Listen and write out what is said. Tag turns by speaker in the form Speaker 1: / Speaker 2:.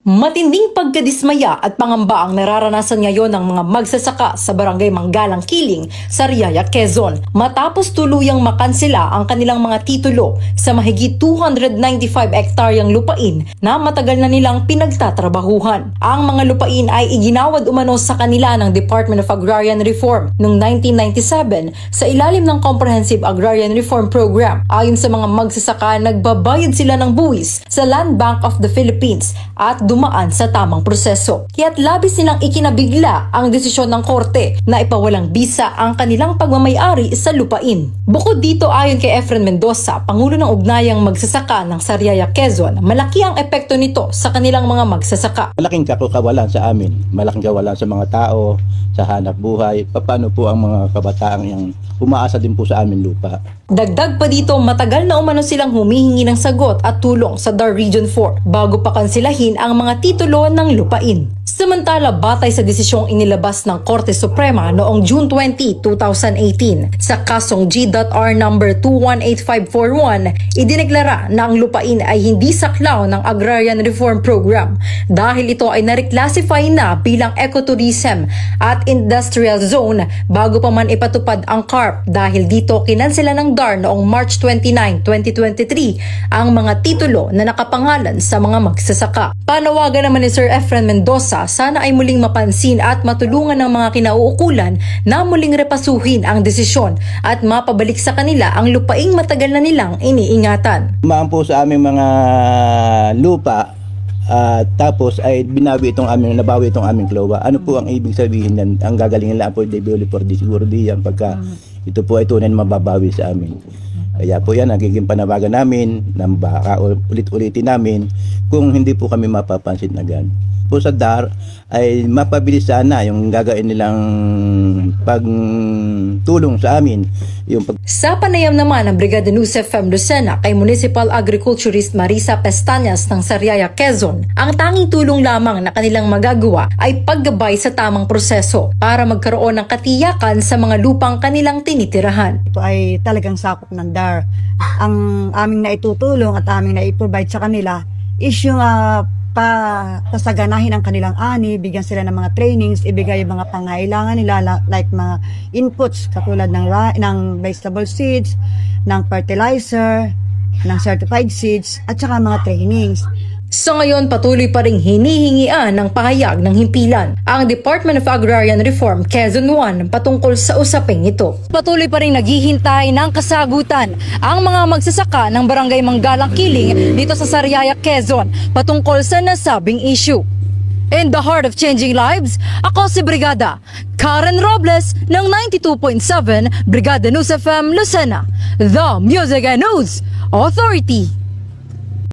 Speaker 1: Matinding pagkadismaya at pangamba ang nararanasan ngayon ng mga magsasaka sa barangay Manggalang Kiling sa Riyaya, Quezon matapos tuluyang makansela ang kanilang mga titulo sa mahigit 295 hektaryang lupain na matagal na nilang pinagtatrabahuhan. Ang mga lupain ay iginawad umano sa kanila ng Department of Agrarian Reform noong 1997 sa ilalim ng Comprehensive Agrarian Reform Program. Ayon sa mga magsasaka, nagbabayad sila ng buwis sa Land Bank of the Philippines at dumaan sa tamang proseso. Kaya't labis nilang ikinabigla ang desisyon ng korte na ipawalang bisa ang kanilang pagmamayari sa lupain. Bukod dito, ayon kay Efren Mendoza, Pangulo ng Ugnayang Magsasaka ng Sariaya, Quezon, malaki ang epekto nito sa kanilang mga magsasaka.
Speaker 2: Malaking kawalan sa amin, malaking kawalan sa mga tao, sa hanap buhay, paano po ang mga kabataan yang umaasa din po sa amin lupa.
Speaker 1: Dagdag pa dito, matagal na umano silang humihingi ng sagot at tulong sa DAR Region 4 bago pa kansilahin ang mga titulo ng lupain. Samantala, batay sa desisyong inilabas ng Korte Suprema noong June 20, 2018 sa kasong G.R. number 218541, idineklara na ang lupain ay hindi saklaw ng Agrarian Reform Program dahil ito ay nareclassify na bilang ecotourism at industrial zone bago pa man ipatupad ang CARP dahil dito kinansela ng DAR noong March 29, 2023 ang mga titulo na nakapangalan sa mga magsasaka. Panawagan naman ni Sir Efren Mendoza, sana ay muling mapansin at matulungan ng mga kinauukulan na muling repasuhin ang desisyon at mapabalik sa kanila ang lupaing matagal na nilang iniingatan.
Speaker 2: Maan po sa aming mga lupa tapos ay nabawi itong aming klowa. Ano po ang ibig sabihin yan? Ang gagalingin lang po developer di siguro di yan pagka ito po ay tunay na mababawi sa amin. Kaya po yan, nagiging panawagan namin, nang baka ulit-ulitin namin kung hindi po kami mapapansin agad. Po sa DAR ay mapabilis sana yung gagawin nilang pagtulong sa amin.
Speaker 1: Sa panayam naman ng Brigada News FM Lucena kay Municipal Agriculturist Marisa Pestañas ng Sariaya, Quezon, ang tanging tulong lamang na kanilang magagawa ay paggabay sa tamang proseso para magkaroon ng katiyakan sa mga lupang kanilang tinitirahan.
Speaker 3: Ito ay talagang sakop ng DAR. Ang aming naitutulong at aming naiprovide sa kanila is yung pasaganahin ang kanilang ani, bigyan sila ng mga trainings, ibigay yung mga pangailangan nila like mga inputs katulad ng vegetable seeds, ng fertilizer, ng certified seeds, at saka mga trainings.
Speaker 1: Sa ngayon, patuloy pa ring hinihingian ng pahayag ng himpilan ang Department of Agrarian Reform Quezon 1 patungkol sa usaping ito. Patuloy pa ring naghihintay ng kasagutan ang mga magsasaka ng barangay Manggalang Kiling dito sa Sariaya, Quezon patungkol sa nasabing issue. In the heart of changing lives, ako si Brigada Karen Robles ng 92.7 Brigada News FM Lucena, the Music and News Authority.